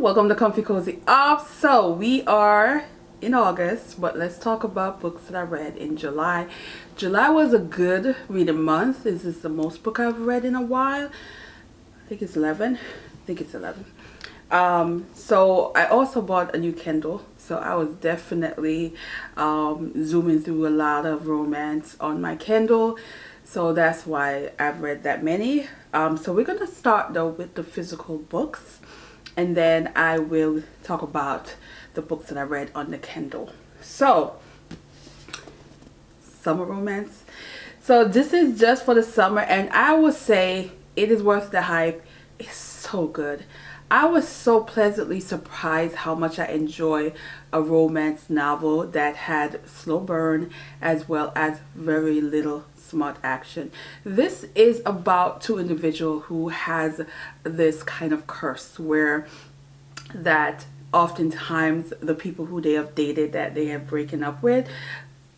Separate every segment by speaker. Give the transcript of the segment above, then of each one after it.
Speaker 1: welcome to Comfy Cozy Up. So we are in August, but let's talk about books that I read in July. July was a good reading month. This is the most book I've read in a while. I think it's 11. So I also bought a new Kindle, so I was definitely zooming through a lot of romance on my Kindle, so that's why I've read that many. So we're gonna start though with the physical books, and then I will talk about the books that I read on the Kindle. So summer romance. So this is just for the summer, and I would say it is worth the hype. It's so good. I was so pleasantly surprised how much I enjoy a romance novel that had slow burn as well as very little smart action. This is about two individuals who has this kind of curse where that oftentimes the people who they have dated that they have broken up with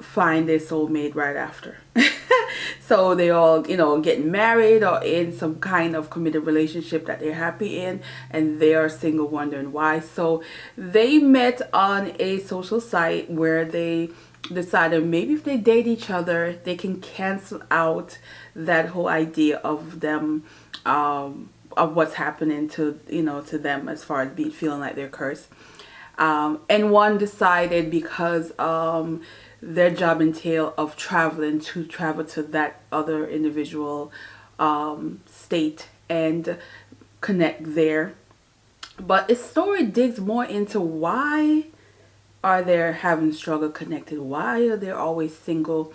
Speaker 1: find their soulmate right after. So they all, get married or in some kind of committed relationship that they're happy in, and they are single wondering why. So they met on a social site where they decided maybe if they date each other, they can cancel out that whole idea of them, of what's happening to, to them as far as feeling like they're cursed. And one decided because their job entail of travel to that other individual state and connect there. But the story digs more into why are they having struggle connected? Why are they always single?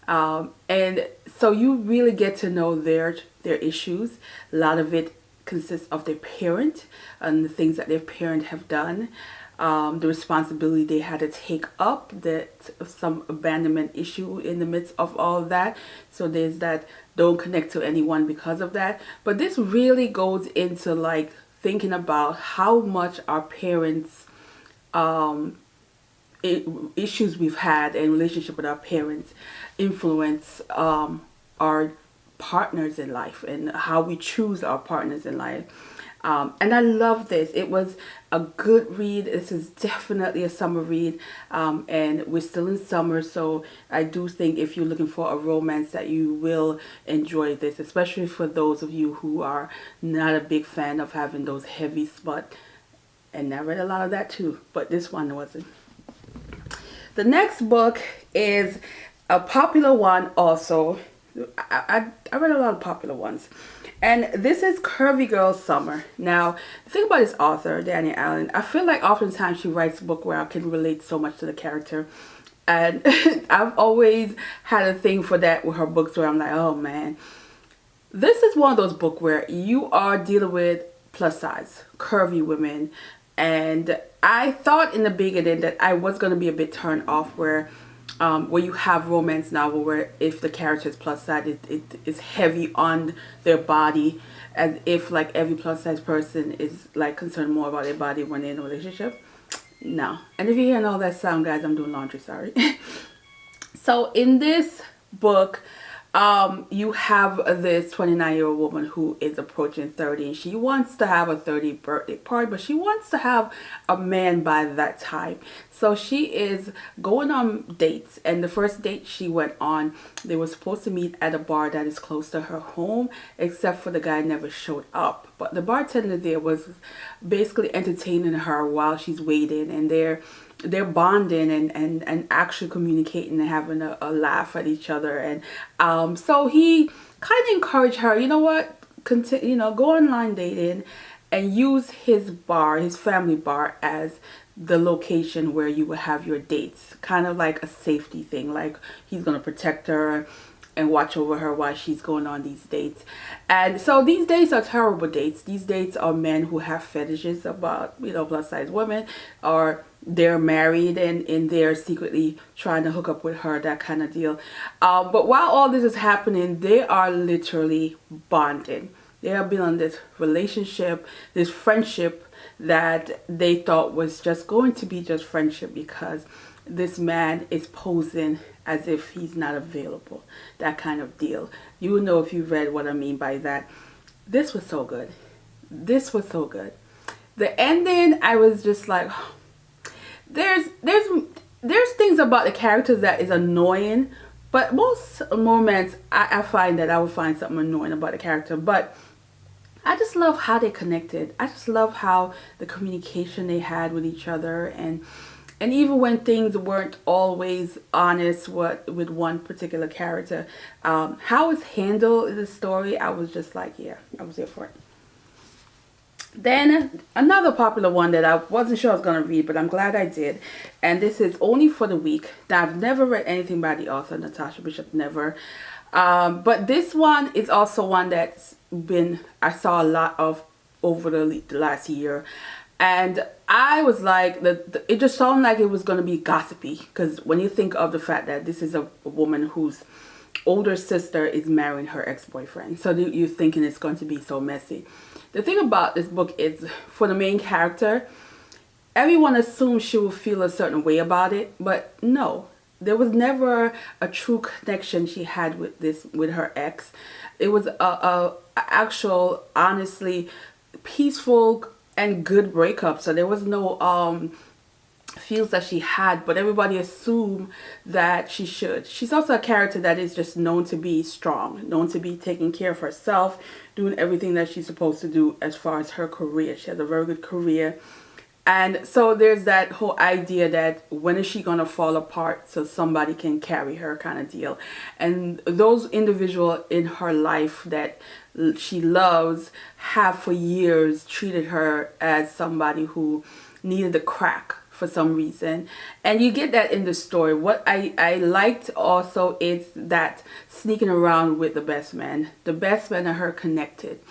Speaker 1: And so you really get to know their issues. A lot of it consists of their parent and the things that their parent have done. The responsibility they had to take up, that some abandonment issue in the midst of all of that. So there's that don't connect to anyone because of that. But this really goes into like thinking about how much our parents, issues we've had in relationship with our parents influence our partners in life and how we choose our partners in life. And I love this. It was a good read. This is definitely a summer read. And we're still in summer, so I do think if you're looking for a romance that you will enjoy this, especially for those of you who are not a big fan of having those heavy smut. And I read a lot of that too, but this one wasn't. The next book is a popular one also. I read a lot of popular ones. And this is Curvy Girl Summer. Now, the thing about this author, Danny Allen, I feel like oftentimes she writes a book where I can relate so much to the character. And I've always had a thing for that with her books where I'm like, oh man. This is one of those books where you are dealing with plus size, curvy women. And I thought in the beginning that I was going to be a bit turned off where you have romance novel where if the character is plus size, it is heavy on their body, as if like every plus size person is like concerned more about their body when they're in a relationship. No. And if you're hearing all that sound, guys, I'm doing laundry, sorry. So in this book, you have this 29-year-old woman who is approaching 30, and she wants to have a 30th birthday party, but she wants to have a man by that time. So she is going on dates, and the first date she went on, they were supposed to meet at a bar that is close to her home, except for the guy never showed up. But the bartender there was basically entertaining her while she's waiting, and they're bonding and actually communicating and having a laugh at each other. And so he kind of encouraged her, you know what, go online dating and use his bar, his family bar, as the location where you will have your dates, kind of like a safety thing, like he's going to protect her and watch over her while she's going on these dates. And so these dates are terrible dates. These dates are men who have fetishes about, plus size women, or they're married and they're secretly trying to hook up with her, that kind of deal. But while all this is happening, they are literally bonding. They have been on this relationship, this friendship that they thought was just going to be just friendship because this man is posing as if he's not available, that kind of deal. You know if you read what I mean by that. This was so good. This was so good. The ending, I was just like, there's there's there's things about the characters that is annoying, but most moments I find that I would find something annoying about the character. But I just love how they connected. I just love how the communication they had with each other, and even when things weren't always honest with one particular character, how it's handled in the story, I was just like, yeah, I was here for it. Then another popular one that I wasn't sure I was going to read, but I'm glad I did. And this is Only for the Week. Now, I've never read anything by the author, Natasha Bishop, never. But this one is also one that's I saw a lot of over the last year. And I was like, it just sounded like it was going to be gossipy. Because when you think of the fact that this is a woman whose older sister is marrying her ex-boyfriend. So you're thinking it's going to be so messy. The thing about this book is, for the main character, everyone assumes she will feel a certain way about it, but no. There was never a true connection she had with her ex. It was a actual, honestly, peaceful and good breakup. So there was no feels that she had, but everybody assumed that she should. She's also a character that is just known to be strong, known to be taking care of herself, doing everything that she's supposed to do as far as her career. She has a very good career. And so there's that whole idea that when is she going to fall apart so somebody can carry her kind of deal. And those individuals in her life that she loves have for years treated her as somebody who needed a crack for some reason. And you get that in the story. What I liked also is that sneaking around with the best man. The best man and her connected.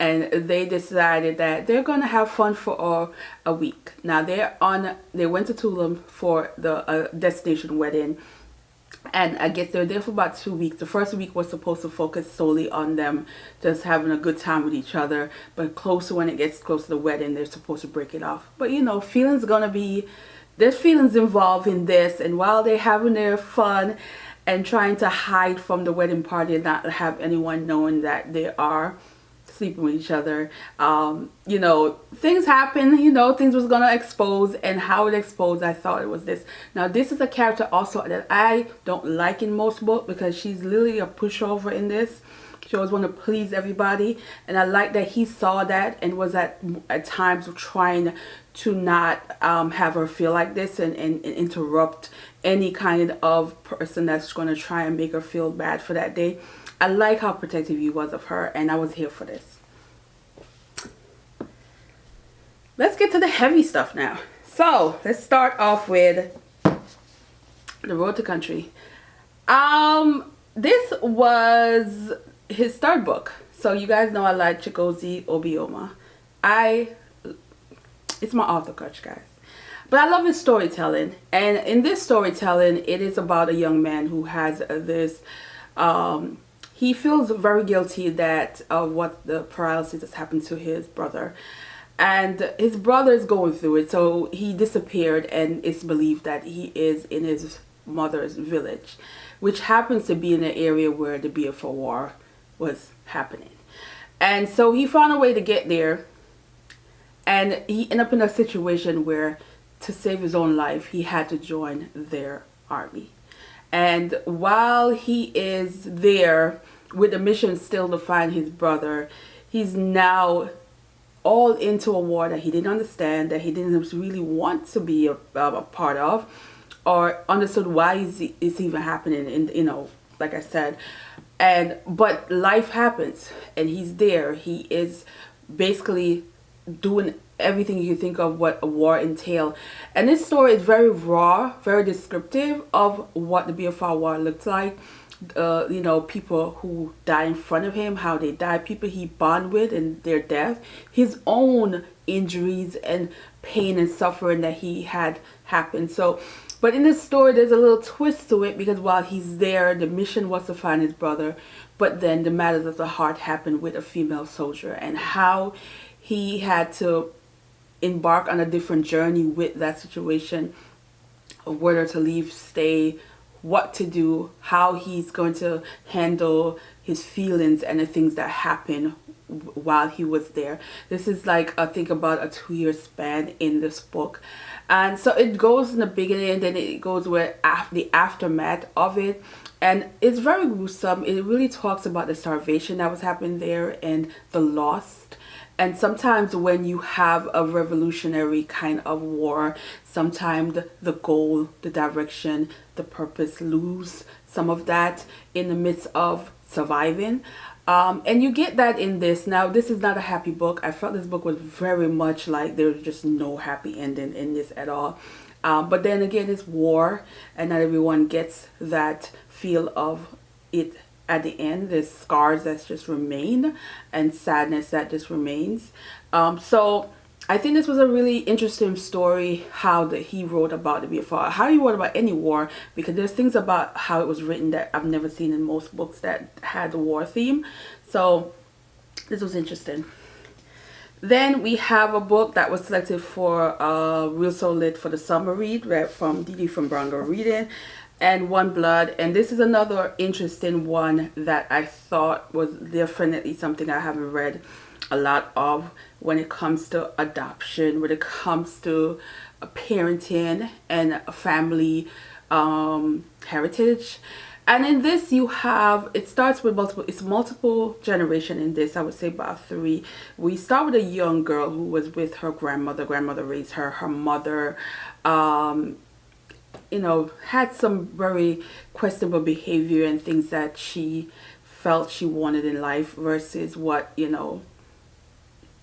Speaker 1: And they decided that they're going to have fun for a week. Now they went to Tulum for the destination wedding. And I guess they're there for about 2 weeks. The first week was supposed to focus solely on them just having a good time with each other. But when it gets close to the wedding, they're supposed to break it off. But you know, there's feelings involved in this. And while they're having their fun and trying to hide from the wedding party and not have anyone knowing that they are sleeping with each other, you know, things happen. You know, things was gonna expose, and how it exposed, I thought it was this. Now this is a character also that I don't like in most books, because she's literally a pushover in this. She always want to please everybody, and I like that he saw that and was at times trying to not have her feel like this, and interrupt any kind of person that's going to try and make her feel bad for that day. I like how protective he was of her, and I was here for this. Let's get to the heavy stuff now. So let's start off with The Road to Country. This was his third book. So you guys know I like Chigozie Obioma. It's my author crush, guys. But I love his storytelling. And in this storytelling, it is about a young man who has this he feels very guilty that what the paralysis has happened to his brother. And his brother is going through it. So he disappeared, and it's believed that he is in his mother's village, which happens to be in the area where the Biafra War was happening. And so he found a way to get there. And he ended up in a situation where, to save his own life, he had to join their army. And while he is there with the mission still to find his brother, he's now all into a war that he didn't understand, that he didn't really want to be a part of, or understood why it's even happening. And you know, like I said, but life happens, and he's there. He is basically doing everything you think of what a war entail. And this story is very raw, very descriptive of what the Biafra War looked like. You know, people who die in front of him, how they die, people he bonded with and their death, his own injuries and pain and suffering that he had happened. So, but in this story, there's a little twist to it, because while he's there, the mission was to find his brother, but then the matters of the heart happened with a female soldier, and how he had to embark on a different journey with that situation of whether to leave, stay, what to do, how he's going to handle his feelings and the things that happen while he was there. This is like, I think, about a 2-year span in this book. And so it goes in the beginning, and then it goes with the aftermath of it. And it's very gruesome. It really talks about the starvation that was happening there and the loss. And sometimes when you have a revolutionary kind of war, sometimes the goal, the direction, the purpose lose some of that in the midst of surviving. And you get that in this. Now, this is not a happy book. I felt this book was very much like there's just no happy ending in this at all. But then again, it's war, and not everyone gets that feel of it at the end. There's scars that just remain and sadness that just remains. So I think this was a really interesting story, how that he wrote about the Biafra, how he wrote about any war, because there's things about how it was written that I've never seen in most books that had the war theme. So this was interesting. Then we have a book that was selected for Real Soul Lit for the summer read, read from Didi from Brown Girl Reading, and One Blood. And this is another interesting one that I thought was definitely something I haven't read a lot of when it comes to adoption, when it comes to parenting and family heritage. And in this you have, it starts with multiple generation in this. I would say about 3. We start with a young girl who was with her grandmother. Grandmother raised her. Her mother you know, had some very questionable behavior and things that she felt she wanted in life versus what, you know,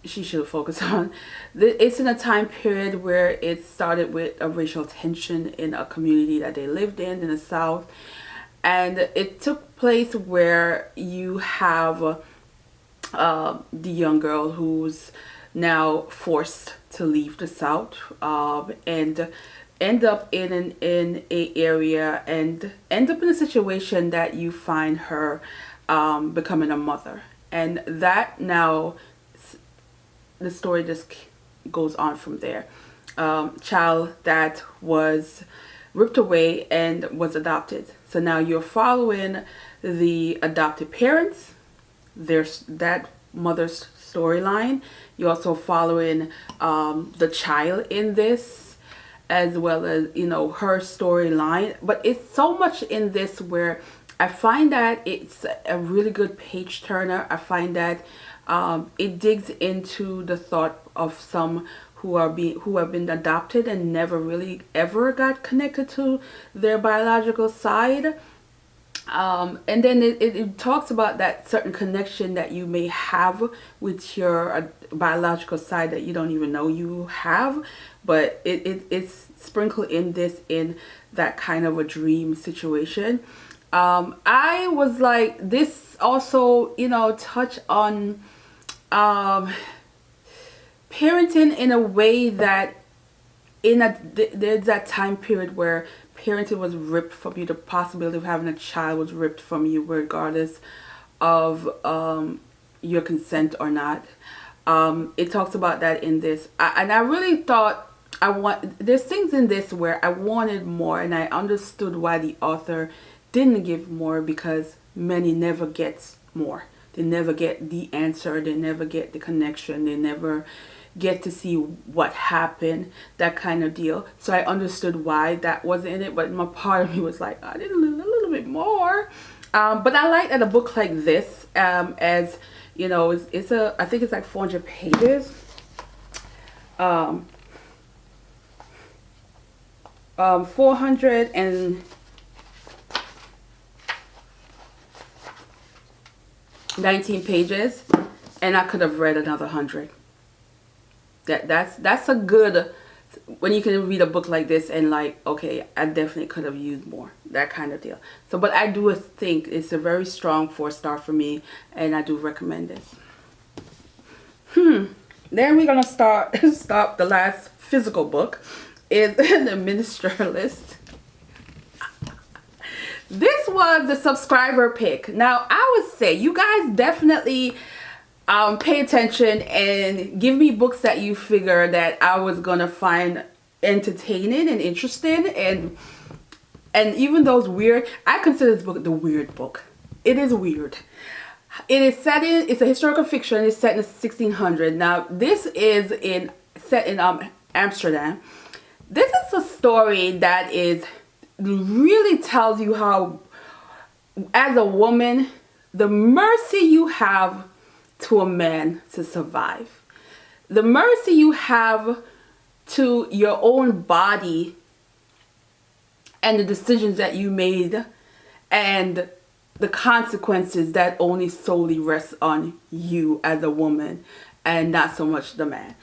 Speaker 1: she should focus on. It's in a time period where it started with a racial tension in a community that they lived in the South. And it took place where you have the young girl who's now forced to leave the South and end up in a area and end up in a situation that you find her becoming a mother. And that now, the story just goes on from there. Child that was ripped away and was adopted. So now you're following the adopted parents. There's that mother's storyline. You're also following the child in this, as well as, you know, her storyline. But it's so much in this where I find that it's a really good page turner. I find that it digs into the thought of some who have been adopted and never really ever got connected to their biological side. And then it talks about that certain connection that you may have with your biological side that you don't even know you have, but it's sprinkled in this, in that kind of a dream situation. I was like, this also, you know, touch on parenting in a way that there's that time period where parenting was ripped from you. The possibility of having a child was ripped from you regardless of your consent or not. It talks about that in this. And I really thought there's things in this where I wanted more, and I understood why the author didn't give more, because many never get more. They never get the answer. They never get the connection. They never get to see what happened, that kind of deal. So I understood why that wasn't in it, but my part of me was like, I didn't learn a little bit more. But I like that a book like this, as you know, I think it's like 400 pages. 419 pages, and I could have read another 100. That's a good, when you can read a book like this and like, okay, I definitely could have used more, that kind of deal. So, but I do think it's a very strong 4-star for me, and I do recommend this. Then we're gonna stop the last physical book is The Ministerialist. This was the subscriber pick. Now, I would say you guys definitely pay attention and give me books that you figure that I was gonna find entertaining and interesting, and even those weird. I consider this book the weird book. It is weird. It is set in, it's a historical fiction. It's set in the 1600s. Now, this is set in Amsterdam. This is a story that really tells you how, as a woman, the mercy you have to a man to survive. The mercy you have to your own body and the decisions that you made and the consequences that only solely rest on you as a woman and not so much the man.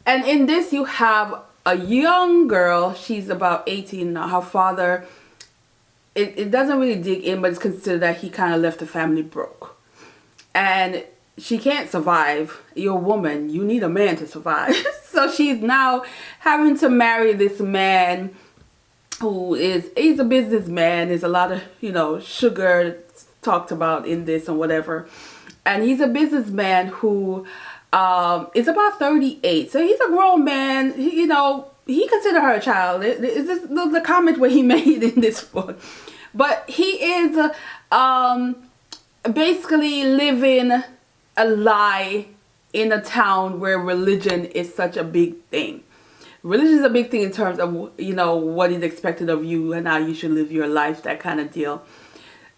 Speaker 1: And in this you have a young girl. She's about 18 now. Her father, it doesn't really dig in, but it's considered that he kind of left the family broke. And she can't survive. You're a woman. You need a man to survive. So she's now having to marry this man he's a businessman. There's a lot of, sugar talked about in this and whatever. And he's a businessman who is about 38. So he's a grown man. He considered her a child. It's just the comment what he made in this book. But he is basically living a lie in a town where religion is such a big thing. Religion is a big thing in terms of, what is expected of you and how you should live your life, that kind of deal.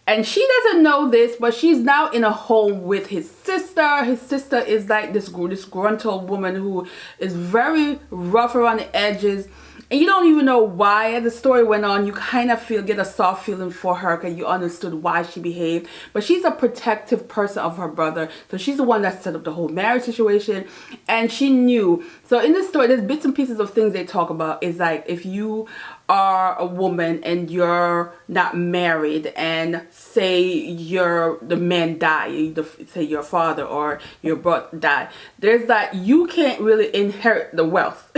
Speaker 1: And she doesn't know this, but she's now in a home with his sister. His sister is like this gruntled woman who is very rough around the edges. And you don't even know why. As the story went on, you kind of get a soft feeling for her because you understood why she behaved. But she's a protective person of her brother. So she's the one that set up the whole marriage situation. And she knew. So in this story, there's bits and pieces of things they talk about. Is like if you are a woman and you're not married and say the man die, say your father or your brother die, there's that you can't really inherit the wealth.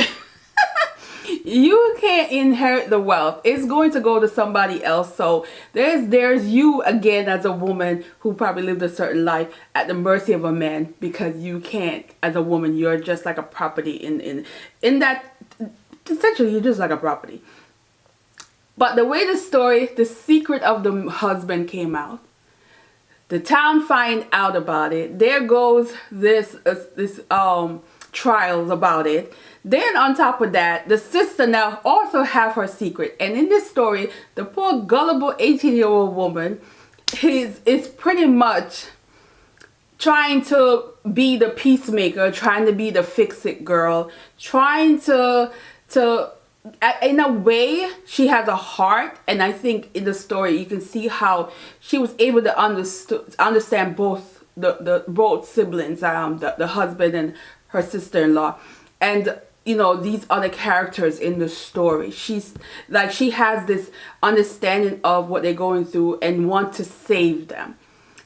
Speaker 1: You can't inherit the wealth. It's going to go to somebody else. So there's you again as a woman who probably lived a certain life at the mercy of a man, because you can't, as a woman, you're just like a property in that, essentially you're just like a property. But the way the secret of the husband came out, the town find out about it. There goes this trials about it. Then on top of that, the sister now also have her secret. And in this story, the poor gullible 18-year-old woman is pretty much trying to be the peacemaker, trying to be the fix-it girl, trying to in a way, she has a heart. And I think in the story, you can see how she was able to understand both both siblings, the husband and her sister-in-law, and these other characters in the story. She has this understanding of what they're going through and want to save them,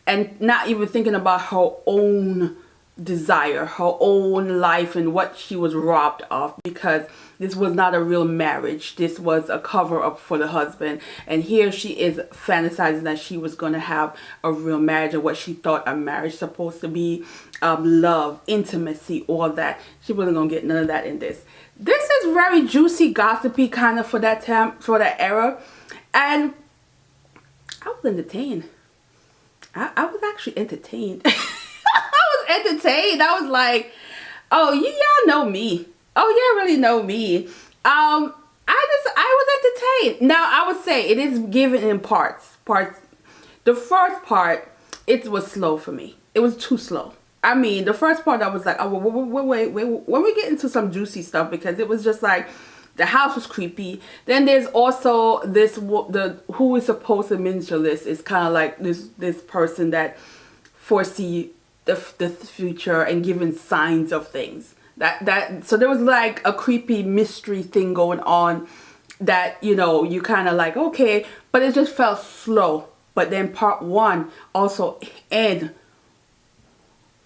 Speaker 1: and not even thinking about her own desire, her own life, and what she was robbed of, because this was not a real marriage. This was a cover-up for the husband. And here she is fantasizing that she was going to have a real marriage, or what she thought a marriage supposed to be, love, intimacy, all that. She wasn't going to get none of that in this. This is very juicy, gossipy kind of for that time, for that era. And I was entertained. I was actually entertained. I was entertained. I was like, oh, y'all know me. Oh, y'all really know me. I was entertained. Now, I would say it is given in parts. The first part, it was slow for me. It was too slow. I mean, the first part, I was like, oh, wait, when we get into some juicy stuff, because it was just like, the house was creepy. Then there's also who is supposed to minister this is kind of like this person that foresee the future and giving signs of things. So there was like a creepy mystery thing going on that, you kind of like, okay, but it just felt slow. But then part one also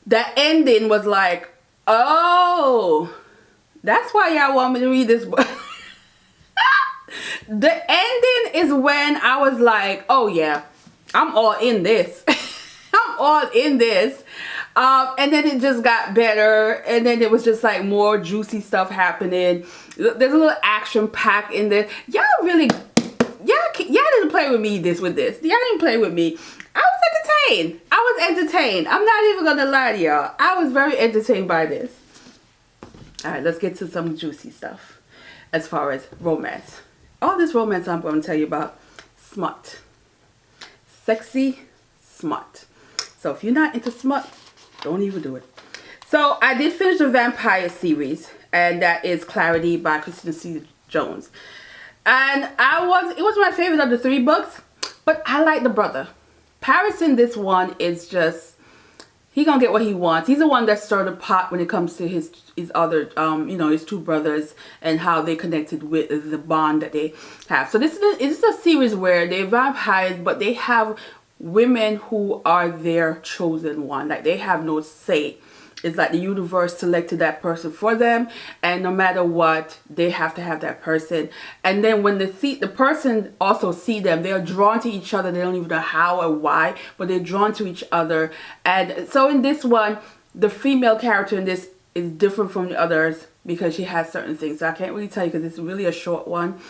Speaker 1: that ending was like, oh, that's why y'all want me to read this book. The ending is when I was like, oh yeah, I'm all in this. I'm all in this. And then it just got better, and then it was just like more juicy stuff happening. There's a little action pack in there. Y'all didn't play with me with this. Y'all didn't play with me. I was I was entertained. I'm not even gonna lie to y'all. I was very entertained by this. Alright, let's get to some juicy stuff as far as romance. All this romance I'm going to tell you about, smut. Sexy smut. So if you're not into smut, don't even do it. So I did finish the vampire series, and that is Clarity by Christina C. Jones. And it was my favorite of the 3 books, but I like the brother. Paris in this one is just, he gonna get what he wants. He's the one that stirred the pot when it comes to his other, you know, his 2 brothers and how they connected with the bond that they have. So this is a series where they're vampires, but they have women who are their chosen one. Like, they have no say. It's like the universe selected that person for them, and no matter what, they have to have that person. And then when the person also see them, they're drawn to each other. They don't even know how or why, but they're drawn to each other. And so in this one, the female character in this is different from the others because she has certain things. So I can't really tell you because it's really a short one.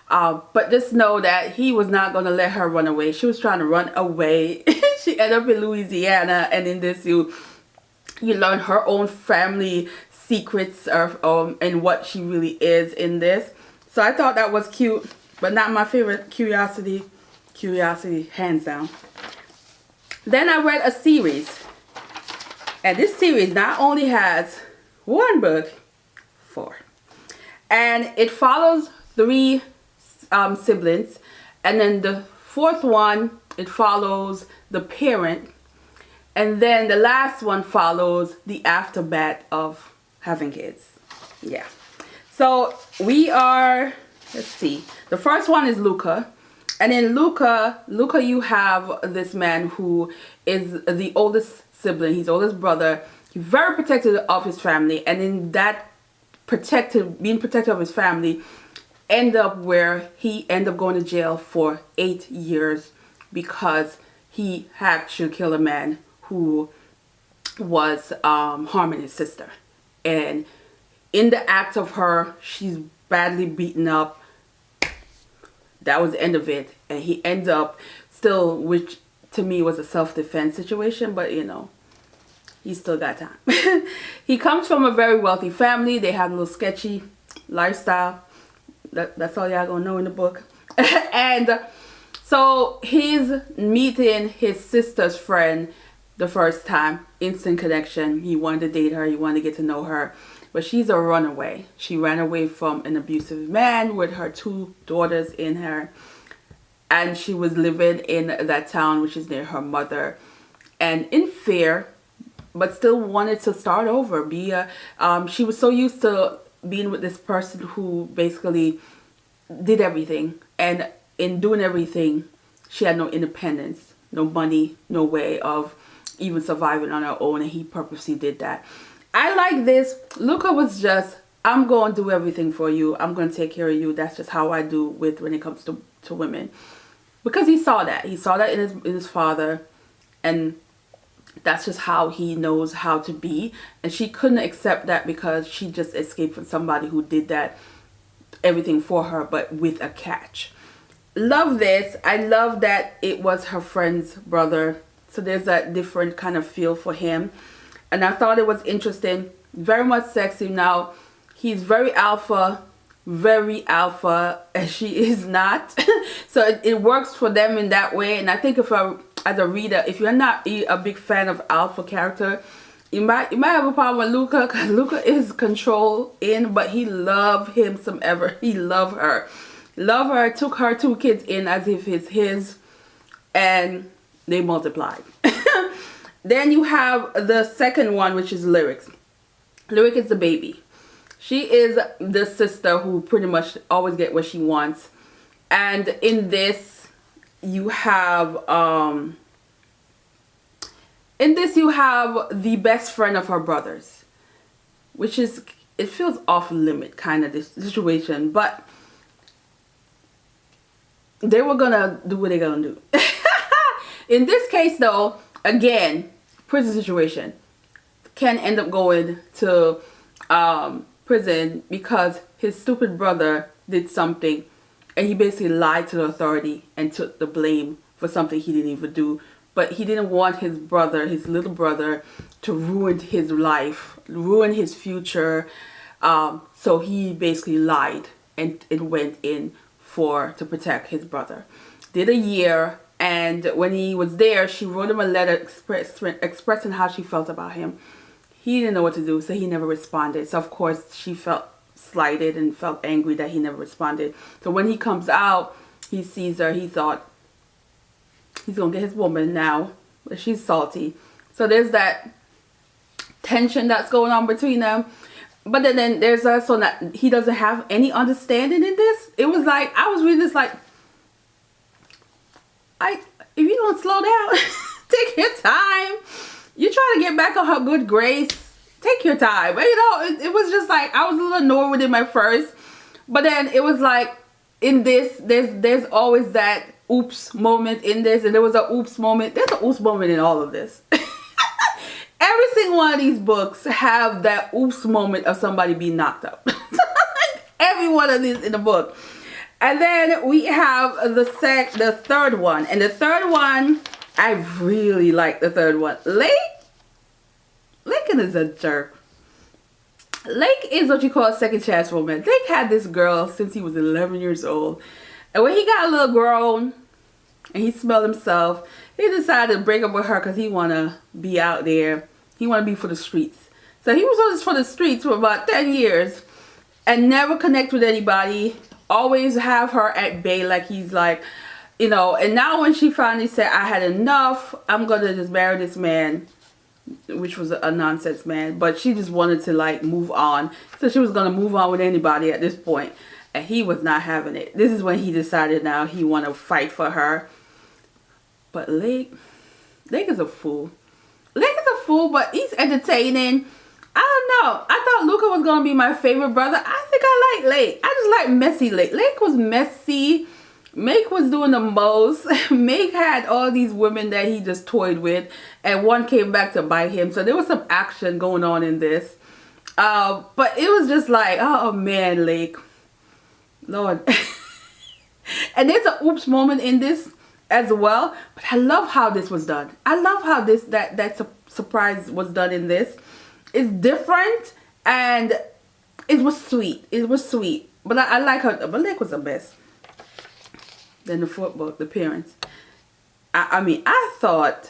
Speaker 1: But just know that he was not going to let her run away. She was trying to run away. She ended up in Louisiana, and in this you learn her own family secrets and what she really is in this. So I thought that was cute, but not my favorite. Curiosity, hands down. Then I read a series, and this series not only has 1 book, 4, and it follows 3 siblings, and then the 4th one, it follows the parent. And then the last one follows the aftermath of having kids. Yeah. So we are, let's see. The first one is Luca. And in Luca, you have this man who is the oldest sibling. He's the oldest brother. He's very protective of his family. And in that being protective of his family, end up going to jail for 8 years because he had to kill a man who was harming his sister. And in the act of she's badly beaten up. That was the end of it. And he ends up still, which to me was a self-defense situation, but you know, he still got time. He comes from a very wealthy family. They have a little sketchy lifestyle. That's all y'all gonna know in the book. And so he's meeting his sister's friend the first time. Instant connection. He wanted to date her. He wanted to get to know her. But she's a runaway. She ran away from an abusive man with her 2 daughters in her. And she was living in that town, which is near her mother. And in fear, but still wanted to start over. She was so used to being with this person who basically did everything. And in doing everything, she had no independence, no money, no way of even surviving on her own, and he purposely did that. I like this. Luca was just, I'm going to do everything for you. I'm going to take care of you. That's just how I do when it comes to women. Because he saw that. He saw that in his father, and that's just how he knows how to be. And she couldn't accept that because she just escaped from somebody who did that, everything for her, but with a catch. Love this. I love that it was her friend's brother. So there's that different kind of feel for him. And I thought it was interesting. Very much sexy. Now, he's very alpha, and she is not. So it works for them in that way. And I think as a reader, if you're not a big fan of alpha character, you might have a problem with Luca, because Luca is but he loved him some ever. He loved her. Took her 2 kids in as if it's his, and they multiplied. Then you have the second one, which is Lyrics. Lyric is the baby. She is the sister who pretty much always get what she wants. And in this, you have the best friend of her brothers, which is, it feels off limit kind of this situation, but they were gonna do what they're gonna do. In this case though, again, prison situation. Ken end up going to prison because his stupid brother did something, and he basically lied to the authority and took the blame for something he didn't even do, but he didn't want his brother, his little brother, to ruin his life, ruin his future. So he basically lied and went in to protect his brother. Did a year, and when he was there, she wrote him a letter expressing how she felt about him. He didn't know what to do, so he never responded. So of course she felt slighted and felt angry that he never responded. So when he comes out, he sees her, he thought he's gonna get his woman now, but she's salty. So there's that tension that's going on between them. But then there's also that he doesn't have any understanding in this. It was like, I was reading this like, if you don't slow down, take your time. You're trying to get back on her good grace. Take your time. But, you know, it was just like, I was a little annoyed with him at first. But then it was like, in this, there's always that oops moment in this. And there was a oops moment. There's an oops moment in all of this. Every single one of these books have that oops moment of somebody being knocked up. Every one of these in the book. And then we have the third one. And the third one, I really like the third one. Lake is a jerk. Lake is what you call a second chance romance. Lake had this girl since he was 11 years old. And when he got a little grown and he smelled himself, he decided to break up with her because he want to be out there. He want to be for the streets. So he was always for the streets for about 10 years and never connect with anybody. Always have her at bay, like he's like, you know. And now when she finally said, I had enough, I'm going to just marry this man, which was a nonsense man. But she just wanted to like move on. So she was going to move on with anybody at this point. And he was not having it. This is when he decided now he want to fight for her. But Lake is a fool. Lake is a fool, but he's entertaining. I don't know. I thought Luca was going to be my favorite brother. I think I like Lake. I just like messy Lake. Lake was messy. Make was doing the most. Make had all these women that he just toyed with. And one came back to bite him. So there was some action going on in this. But it was just like, oh man, Lake. Lord. And there's an oops moment in this as well. But I love how this was done. I love how that surprise was done in this. It's different and it was sweet. It was sweet. But I like her. But Lake was the best. Then the fourth book, The Parents. I mean, I thought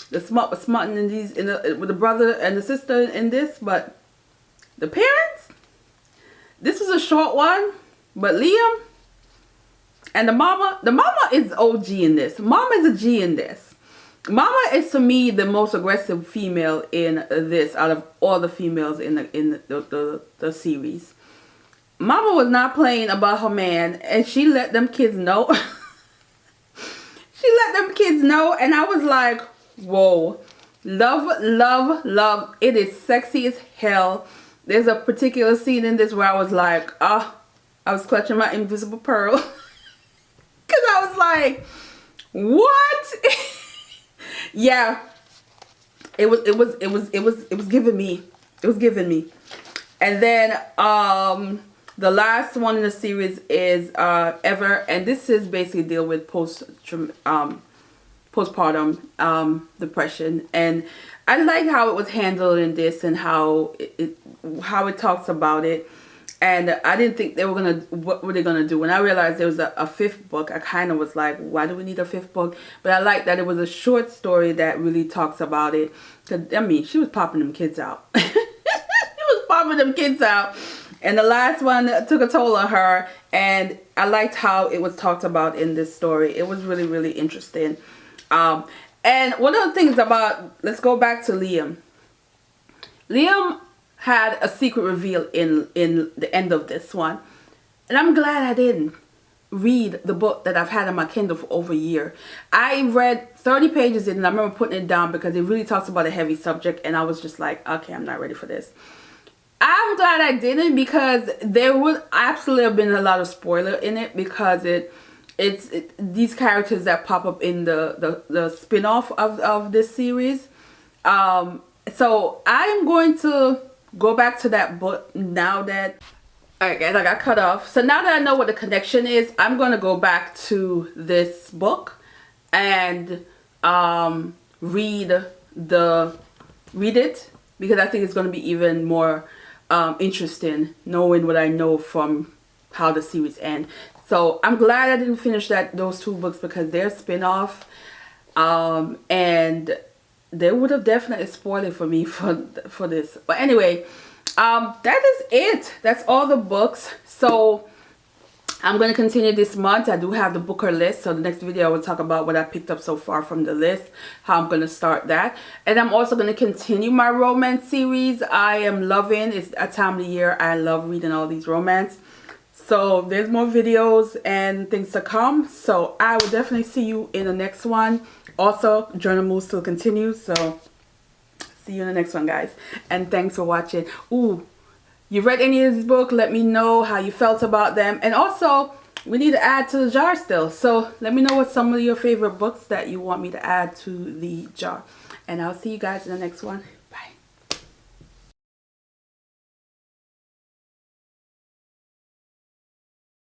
Speaker 1: the smut was smutting in these with the brother and the sister in this, but The Parents. This was a short one, but Liam and the mama is OG in this. Mama is a G in this. Mama is to me the most aggressive female in this out of all the females in the series. Mama was not playing about her man, and she let them kids know. She let them kids know, and I was like, whoa. Love, love, love. It is sexy as hell. There's a particular scene in this where I was like, I was clutching my invisible pearl. Because I was like, what? Yeah. It was giving me. It was giving me. And then the last one in the series is Ever, and this is basically deal with postpartum depression, and I like how it was handled in this and how it talks about it. And I didn't think what were they gonna do. When I realized there was a fifth book, I kind of was like, why do we need a fifth book? But I like that it was a short story that really talks about it. Cause I mean, she was popping them kids out. She was popping them kids out. And the last one took a toll on her, and I liked how it was talked about in this story. It was really, really interesting. And one of the things let's go back to Liam. Liam had a secret reveal in the end of this one. And I'm glad I didn't read the book that I've had on my Kindle for over a year. I read 30 pages in, and I remember putting it down because it really talks about a heavy subject, and I was just like, okay, I'm not ready for this. I'm glad I didn't, because there would absolutely have been a lot of spoiler in it, because it's these characters that pop up in the spin-off of this series. So I'm going to go back to that book now that, alright guys, I got cut off. So now that I know what the connection is, I'm going to go back to this book and read it, because I think it's going to be even more interesting knowing what I know from how the series ends. So I'm glad I didn't finish those 2 books, because they're spin-off, and they would have definitely spoiled it for me for this. But anyway, that is it. That's all the books. So I'm going to continue this month. I do have the booker list, so the next video I will talk about what I picked up so far from the list, how I'm going to start that. And I'm also going to continue my romance series. I am loving, it's a time of the year I love reading all these romance. So there's more videos and things to come. So I will definitely see you in the next one. Also, Journal Moves still continues. So see you in the next one, guys. And thanks for watching. Ooh, you read any of this book? Let me know how you felt about them. And also, we need to add to the jar still. So let me know what some of your favorite books that you want me to add to the jar. And I'll see you guys in the next one.